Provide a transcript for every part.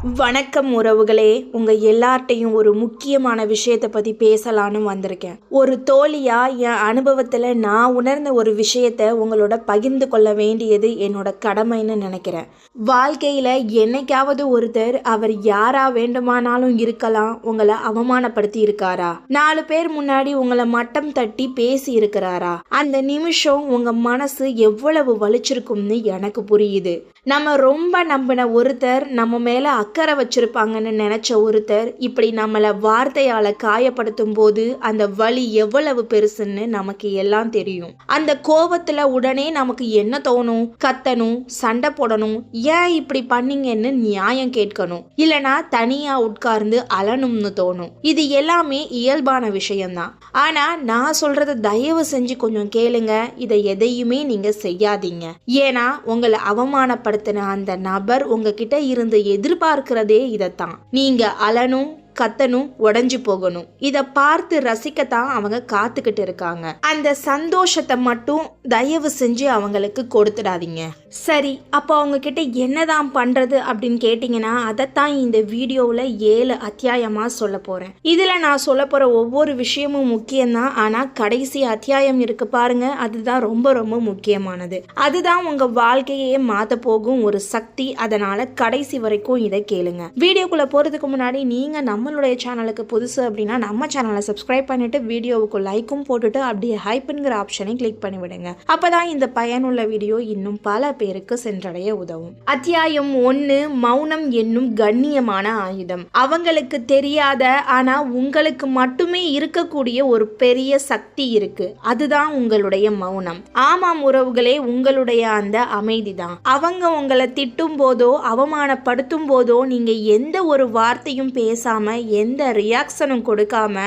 வணக்கம் உறவுகளே, உங்க எல்லார்ட்டையும் ஒரு முக்கியமான விஷயத்தை பத்தி பேசலான்னு வந்திருக்கேன். ஒரு தோழியா என் அனுபவத்துல நான் உணர்ந்த ஒரு விஷயத்த உங்களோட பகிர்ந்து கொள்ள வேண்டியது என்னோட கடமைன்னு நினைக்கிறேன். வாழ்க்கையில என்னைக்காவது ஒருத்தர் அவர் யாரா வேண்டுமானாலும் இருக்கலாம் உங்களை அவமானப்படுத்தி இருக்காரா? 4 பேர் முன்னாடி உங்களை மட்டம் தட்டி பேசி இருக்கிறாரா? அந்த நிமிஷம் உங்க மனசு எவ்வளவு வலிச்சிருக்கும்னு எனக்கு புரியுது. நம்ம ரொம்ப நம்பின ஒருத்தர், நம்ம மேல அக்கறை வச்சிருப்பாங்கன்னு நினைச்ச ஒருத்தர் இப்படி நம்மளை வார்த்தையால காயப்படுத்தும் போது அந்த வலி எவ்வளவு பெருசுன்னு நமக்கு எல்லாம் தெரியும். அந்த கோபத்துல உடனே நமக்கு என்ன தோணும்? கத்தணும், சண்டை போடணும், ஏன் இப்படி பண்ணீங்கன்னு நியாயம் கேட்கணும், இல்லனா தனியா உட்கார்ந்து அழணும்னு தோணும். இது எல்லாமே இயல்பான விஷயம்தான். ஆனா நான் சொல்றத தயவு செஞ்சு கொஞ்சம் கேளுங்க. இதை எதையுமே நீங்க செய்யாதீங்க. ஏன்னா உங்களை அவமானப்படுத்தின அந்த நபர் உங்ககிட்ட இருந்து எதிர்பார்க்கிறதே இதைத்தான். நீங்க அழணும், கத்தணும், உடைஞ்சு போகணும். இதை பார்த்து ரசிக்கத்தான் அவங்க காத்துக்கிட்டு இருக்காங்க. அந்த சந்தோஷத்தை மட்டும் தயவு செஞ்சு அவங்களுக்கு கொடுத்துடாதீங்க. சரி, அப்போ அவங்க கிட்ட என்னதான் பண்றது அப்படின்னு கேட்டீங்கன்னா, அதைத்தான் இந்த வீடியோவில் 7 அத்தியாயமா சொல்ல போறேன். இதுல நான் சொல்ல போற ஒவ்வொரு விஷயமும் முக்கியம்தான். ஆனா கடைசி அத்தியாயம் இருக்கு பாருங்க, அதுதான் ரொம்ப ரொம்ப முக்கியமானது. அதுதான் உங்க வாழ்க்கையே மாத்த போகும் ஒரு சக்தி. அதனால கடைசி வரைக்கும் இதை கேளுங்க. வீடியோக்குள்ள போறதுக்கு முன்னாடி நீங்க நம்மளுடைய சேனலுக்கு புதுசு அப்படின்னா நம்ம சேனலை சப்ஸ்கிரைப் பண்ணிட்டு வீடியோவுக்கு லைக்கும் போட்டுட்டு அப்படியே ஹைப்ங்கிற ஆப்ஷனை கிளிக் பண்ணி விடுங்க. அப்பதான் இந்த பயனுள்ள வீடியோ இன்னும் பல பேருக்கு சென்றடைய உதவும். அத்தியாயம் 1, மௌனம் என்னும் கண்ணியமான ஆயுதம். அவங்களுக்கு தெரியாத ஆனா உங்களுக்கு மட்டுமே இருக்கக்கூடிய ஒரு பெரிய சக்தி இருக்கு. அதுதான் உங்களுடைய மௌனம். ஆமாம் உறவுகளே, உங்களுடைய அந்த அமைதி தான். அவங்க உங்களை திட்டும் போதோ அவமானப்படுத்தும் போதோ நீங்க எந்த ஒரு வார்த்தையும் பேசாம, எந்த ரியாக்ஷனும் கொடுக்காம,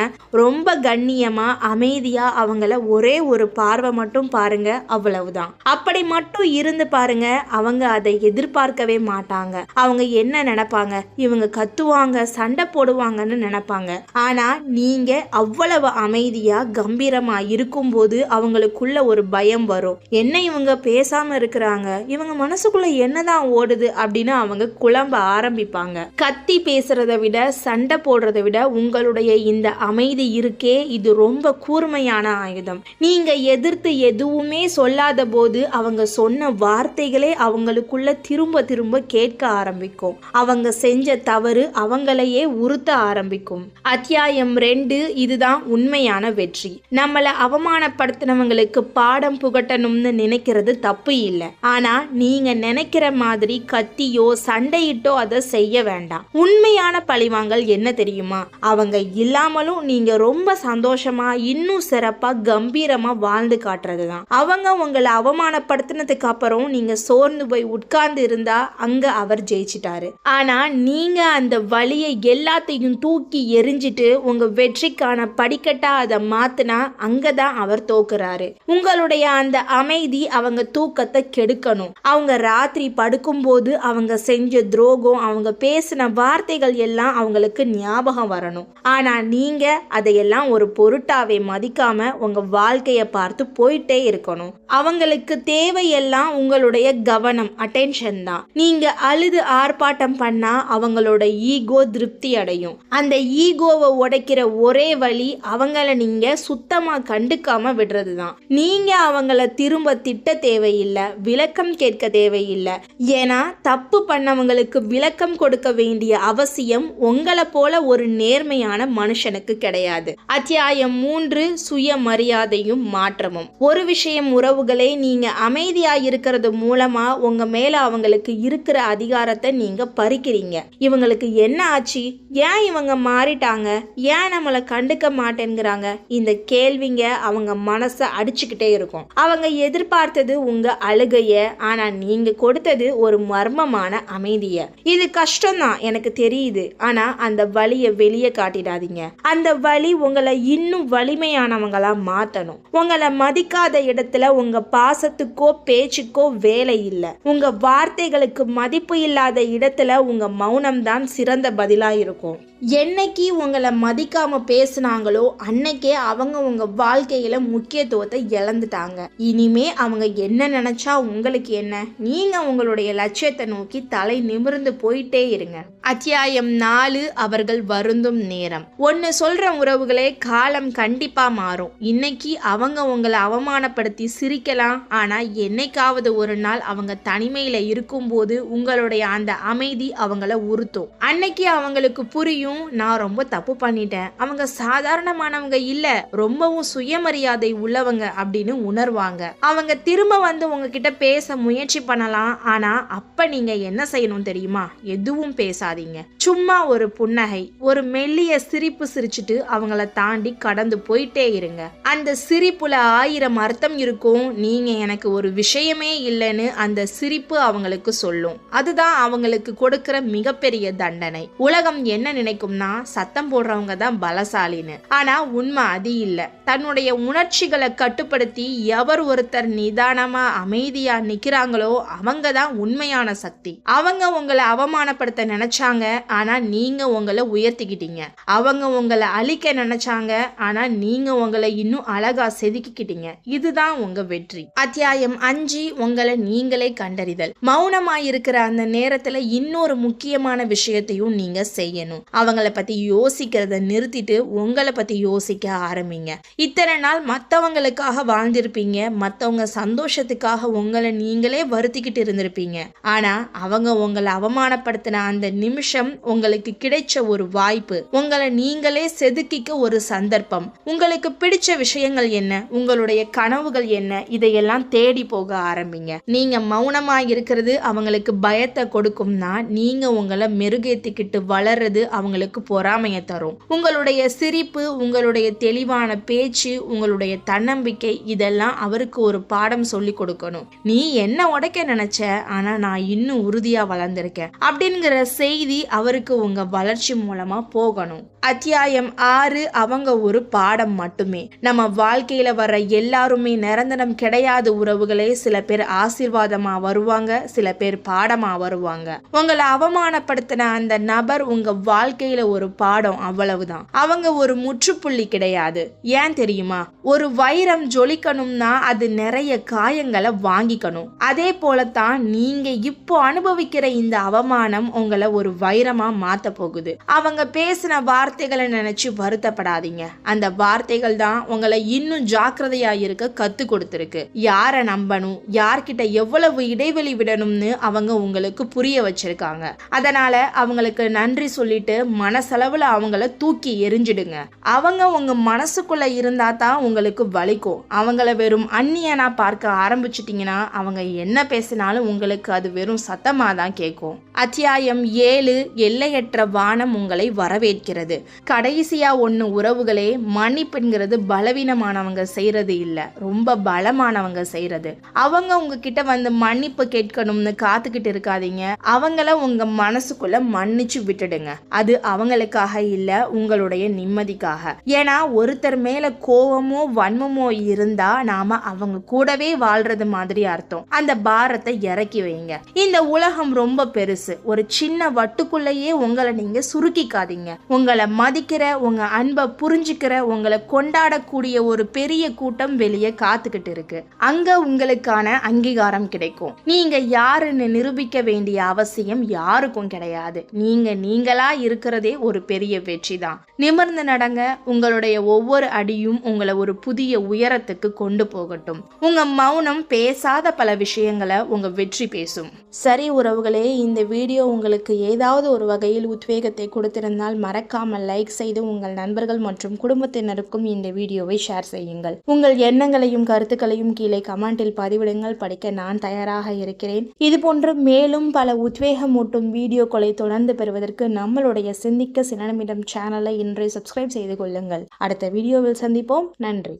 ரொம்ப கண்ணியமா அமைதியா அவங்கள ஒரே ஒரு பார்வை மட்டும் பாருங்க, அவ்வளவுதான். அப்படி மட்டும் இருந்து பாருங்க, அவங்க அதை எதிர்பார்க்கவே மாட்டாங்க. அவங்க என்ன நினைப்பாங்க? இவங்க கத்துவாங்க, சண்டை போடுவாங்கன்னு நினைப்பாங்க. ஆனா நீங்க அவ்வளவு அமைதியா கம்பீரமா இருக்கும்போது அவங்களுக்குள்ள ஒரு பயம் வரும். என்ன இவங்க பேசாம இருக்கிறாங்க, இவங்க மனசுக்குள்ள என்னதான் ஓடுது அப்படின்னு அவங்க குழம்ப ஆரம்பிப்பாங்க. கத்தி பேசுறதை விட, சண்டை போடுறதை விட உங்களுடைய இந்த அமைதி இருக்கே, இது ரொம்ப கூர்மையான ஆயுதம். நீங்க எதிர்த்து எதுவுமே சொல்லாத போது அவங்க சொன்ன வார்த்தைகளே அவங்களுக்குள்ள திரும்ப திரும்ப கேட்க ஆரம்பிக்கும். அவங்க செஞ்ச தவறு அவங்களையே உறுத்த ஆரம்பிக்கும். அத்தியாயம் 2, இதுதான் உண்மையான வெற்றி. நம்மளை அவமானப்படுத்தினவங்களுக்கு பாடம் புகட்டணும்னு நினைக்கிறது தப்பு இல்லை. ஆனா நீங்க நினைக்கிற மாதிரி கத்தியோ சண்டையிட்டோ அதை செய்ய வேண்டாம். உண்மையான பழிவாங்கல் என்ன தெரியுமா? அவங்க இல்லாமலும் நீங்க ரொம்ப சந்தோஷமா இன்னும் சிறப்பா கம்பீரமா வாழ்ந்து காட்டுறது தான். அவங்க உங்களை அவமானப்படுத்தினதுக்கு அப்புறம் நீங்க சோர்ந்து போய் உட்கார்ந்து இருந்தா அங்க அவர் ஜெயிச்சிட்டாரு. ஆனா நீங்க அந்த வலியை எல்லாத்தையும் தூக்கி எரிஞ்சிட்டு உங்க வெற்றிக்கான படிக்கட்டா அதை மாத்தினா அங்கதான் அவர் தோக்குறாரு. உங்களுடைய அந்த அமைதி அவங்க தூக்கத்தை கெடுக்கணும். அவங்க ராத்திரி படுக்கும் போது அவங்க செஞ்ச துரோகம், அவங்க பேசின வார்த்தைகள் எல்லாம் அவங்களுக்கு ஞாபகம் வரணும். ஆனா நீங்க அதையெல்லாம் ஒரு பொருட்டாவே மதிக்காம உங்க வாழ்க்கையை பார்த்து போயிட்டே இருக்கணும். அவங்களுக்கு தேவையெல்லாம் உங்களுடைய கவனம், அட்டென்ஷன் தான். நீங்க அழுது ஆர்ப்பாட்டம் பண்ணா அவங்களோட ஈகோ திருப்தி அடையும். அந்த ஈகோவை உடைக்கிற ஒரே வழி அவங்கள நீங்க சுத்தமா கண்டுக்காம விடுறது தான். நீங்க அவங்கள திரும்ப திட்ட தேவையில்லை, விளக்கம் கேட்க தேவையில்லை. ஏன்னா தப்பு பண்ணவங்களுக்கு விளக்கம் கொடுக்க வேண்டிய அவசியம் உங்களை போல ஒரு நேர்மையான மனுஷனுக்கு கிடையாது. அத்தியாயம் 3, சுயமரியாதையும் மாற்றமும். ஒரு விஷயம் உறவுகளே, நீங்க அமைதியா இருக்கிறது மூலமா உங்க மேல அவங்களுக்கு இருக்கிற அதிகாரத்தை நீங்க பறிக்கிறீங்க. இவங்களுக்கு என்ன ஆச்சு? ஏன் இவங்க மாறிட்டாங்க? ஏன் நம்மளை கண்டுக்க மாட்டேங்கிறாங்க? இந்த கேள்விங்க அவங்க மனசை அடிச்சுக்கிட்டே இருக்கும். அவங்க எதிர்பார்த்தது உங்க அழுகைய, ஆனா நீங்க கொடுத்தது ஒரு மர்மமான அமைதிய. இது கஷ்டம்தான், எனக்கு தெரியுது. ஆனா அந்த வலியை வெளியே காட்டிடாதீங்க. அந்த வலி உங்களை இன்னும் வலிமையானவங்களா மாத்தணும். உங்களை மதிக்காத இடத்துல உங்க பாசத்துக்கோ பேச்சுக்கோ வேலை இல்லை. உங்க வார்த்தைகளுக்கு மதிப்பு இல்லாத இடத்துல உங்க மௌனம் தான் சிறந்த பதிலா இருக்கும். என்னைக்கு உங்களை மதிக்காம பேசுனாங்களோ அன்னைக்கே அவங்க உங்க வாழ்க்கையில முக்கியத்துவத்தை இழந்துட்டாங்க. இனிமே அவங்க என்ன நினைச்சா உங்களுக்கு என்ன? நீங்க உங்களுடைய லட்சியத்தை நோக்கி தலை நிமிர்ந்து போயிட்டே இருங்க. அத்தியாயம் 4, அவர்கள் வருந்தும் நேரம். ஒன்னு சொல்ற உறவுகளே, காலம் கண்டிப்பா மாறும். இன்னைக்கு அவங்க உங்களை அவமானப்படுத்தி சிரிக்கலாம், ஆனா என்னைக்காவது ஒரு நாள் அவங்க தனிமையில இருக்கும்போது உங்களுடைய அந்த அமைதி அவங்கள உறுத்தும். அன்னைக்கு அவங்களுக்கு புரியும், நான் ரொம்ப தப்பு பண்ணிட்டேன், அவங்க சாதாரணமானவங்க இல்ல, ரொம்பவும் சுயமரியாதை உள்ளவங்க அப்படின்னு உணர்வாங்க. அவங்க திரும்ப வந்து உங்ககிட்ட பேச முயற்சி பண்ணலாம். ஆனா அப்ப நீங்க என்ன செய்யணும் தெரியுமா? எதுவும் பேசாதீங்க. சும்மா ஒரு புன்னகை, ஒரு மெல்லிய சிரிப்பு சிரிச்சுட்டு அவங்கள தாண்டி கடந்து போயிட்டே இருங்க. அந்த சிரிப்புல 1000 அர்த்தம் இருக்கும். நீங்க எனக்கு ஒரு விஷயமே இல்லைன்னு அந்த சிரிப்பு அவங்களுக்கு சொல்லும். அதுதான் அவங்களுக்கு கொடுக்கிற மிகப்பெரிய தண்டனை. உலகம் என்ன நினைக்கும்னா சத்தம் போடுறவங்க தான் பலசாலின்னு. ஆனா உண்மை அது இல்ல. தன்னுடைய உணர்ச்சிகளை கட்டுப்படுத்தி எவர் ஒருத்தர் நிதானமா அமைதியா நிக்கிறாங்களோ அவங்க தான் உண்மையான சக்தி. அவங்க உங்களை அவமானப்படுத்த நினைச்சாங்க, ஆனா நீங்க உங்களை உயர்த்திக்கிட்டீங்க. அவங்க உங்களை அழிக்க நினைச்சாங்க, ஆனா நீங்க உங்களை இன்னும் அழகா செதுக்கிக்கிட்டீங்க. இதுதான் உங்க வெற்றி. அத்தியாயம் 5, உங்களை நீங்களே கண்டறிதல். மௌனமாயிருக்கிற அந்த நேரத்துல இன்னொரு முக்கியமான விஷயத்தையும் நீங்க செய்யணும். அவங்கள பத்தி யோசிக்கிறத நிறுத்திட்டு உங்களை பத்தி யோசிக்க ஆரம்பிங்க. இத்தனை நாள் மத்தவங்களுக்காக வாழ்ந்திருப்பீங்க, மத்தவங்க சந்தோஷத்துக்காக உங்களை நீங்களே வருத்திக்கிட்டு இருந்திருப்பீங்க. ஆனா அவங்க உங்களை அவமானப்படுத்தின அந்த நிமிஷம் உங்களுக்கு கிடைச்ச ஒரு வாய்ப்பு, உங்களை நீங்களே செதுக்கிக்க ஒரு சந்தர்ப்பம். உங்களுக்கு பிடிச்ச விஷயங்கள் என்ன, உங்களுடைய கனவுகள் என்ன, இதையெல்லாம் தேடி போக ஆரம்பிங்க. நீங்க மௌனமா இருக்கிறது அவங்களுக்கு பயத்தை கொடுக்கும்னா நீங்க உங்களை மெருகேத்திக்கிட்டு வளர்றது அவங்களுக்கு பொறாமையை தரும். உங்களுடைய சிரிப்பு, உங்களுடைய தெளிவான பேச்சு, உங்களுடைய தன்னம்பிக்கை, இதெல்லாம் அவருக்கு ஒரு பாடம் சொல்லி கொடுக்கணும். நீ என்ன உடைக்க நினைச்ச, ஆனா நான் இன்னும் உறுதியா வளர்ந்திருக்கேன் அப்படிங்கிற செய்தி அவருக்கு உங்க வளர்ச்சி மூலமா போகணும். அத்தியாயம் 6, அவங்க ஒரு பாடம் மட்டுமே. நம்ம வாழ்க்கையில வர்ற எல்லாருமே நிரந்தரம் கிடையாது உறவுகளே. சில பேர் ஆசீர்வாதமா வருவாங்க, சில பேர் பாடமா வருவாங்க. உங்களை அவமானப்படுத்தின அந்த நபர் உங்க வாழ்க்கையில ஒரு பாடம், அவ்வளவுதான். அவங்க ஒரு முற்றுப்புள்ளி கிடையாது. ஏன் தெரியுமா? ஒரு வைரம் ஜொலிக்கணும்னா அது நிறைய காயங்களை வாங்கிக்கணும். அதே போலத்தான் நீங்க இப்போ அனுபவிக்கிற இந்த அவமானம் உங்களை ஒரு வைரமா மாத்த போகுது. அவங்க பேசின வார்த்தைகளை நினைச்சு வருத்தப்படாதீங்க. அந்த வார்த்தைகள் தான் உங்களை இன்னும் ஜாக்கிரதையா இருக்க கத்து கொடுத்திருக்கு. யார நம்பணும், யார்கிட்ட எவ்வளவு இடைவெளி விடணும்னு அவங்க உங்களுக்கு புரிய வச்சிருக்காங்க. அதனால அவங்களுக்கு நன்றி சொல்லிட்டு மனசளவுல அவங்கள தூக்கி எரிஞ்சிடுங்க. அவங்க உங்க மனசுக்குள்ள இருந்தா தான் உங்களுக்கு வலிக்கும். அவங்கள வெறும் அந்நியனா பார்க்க ஆரம்பிச்சிட்டீங்கன்னா அவங்க என்ன பேசினாலும் உங்களுக்கு அது வெறும் சத்தமா தான் கேட்கும். அத்தியாயம் 7, எல்லையற்ற வானம் உங்களை வரவேற்கிறது. கடைசியா ஒண்ணு உறவுகளே, மன்னிப்புங்கிறது பலவீனமானவங்க செய்யறது இல்ல, ரொம்ப பலமானவங்க செய்யறது. அவங்க உங்ககிட்ட வந்து மன்னிப்பு கேட்கணும்னு காத்துக்கிட்டு இருக்காதீங்க. அவங்கள உங்க மனசுக்குள்ள மன்னிச்சு விட்டுடுங்க. அது அவங்களுக்காக இல்ல, உங்களுடைய நிம்மதிக்காக. ஏன்னா ஒருத்தர் மேல கோவமோ வன்மமோ இருந்தா நாம அவங்க கூடவே வாழ்றது மாதிரி அர்த்தம். அந்த பாரத்தை இறக்கி வைங்க. இந்த உலகம் ரொம்ப பெருசு. ஒரு சின்ன வட்டுக்குள்ளேயே உங்களை நீங்க சுருக்கிக்காதீங்க. உங்களை மதிக்கிற, உங்க அன்பை புரிஞ்சுக்கிற, உங்களை கொண்டாடக்கூடிய ஒரு பெரிய கூட்டம் வெளியே காத்துக்கிட்டு இருக்கு. அங்க உங்களுக்கான அங்கீகாரம் கிடைக்கும். நீங்க யாருன்னு நிரூபிக்க வேண்டிய அவசியம் யாருக்கும் கிடையாது. நீங்களா இருக்கிறதே ஒரு பெரிய வெற்றி தான். நிமிர்ந்து நடங்க. உங்களுடைய ஒவ்வொரு அடியும் உங்களை ஒரு புதிய உயரத்துக்கு கொண்டு போகட்டும். உங்க மௌனம் பேசாத பல விஷயங்களை உங்க வெற்றி பேசும். சரி உறவுகளே, இந்த வீடியோ உங்களுக்கு ஏதாவது ஒரு வகையில் உத்வேகத்தை கொடுத்திருந்தால் மறக்காமல் லைக் செய்து உங்கள் நண்பர்கள் மற்றும் குடும்பத்தினருக்கும் இந்த வீடியோவை ஷேர் செய்யுங்கள். உங்கள் எண்ணங்களையும் கருத்துக்களையும் கீழே கமெண்டில் பதிவிடுங்கள். படிக்க நான் தயாராக இருக்கிறேன். இதுபோன்று மேலும் பல உத்வேகமூட்டும் வீடியோக்களை தொடர்ந்து பெறுவதற்கு நம்மளுடைய சிந்திக்க சில நிமிடம் சேனலை இன்றே சப்ஸ்கிரைப் செய்து கொள்ளுங்கள். அடுத்த வீடியோவில் சந்திப்போம். நன்றி.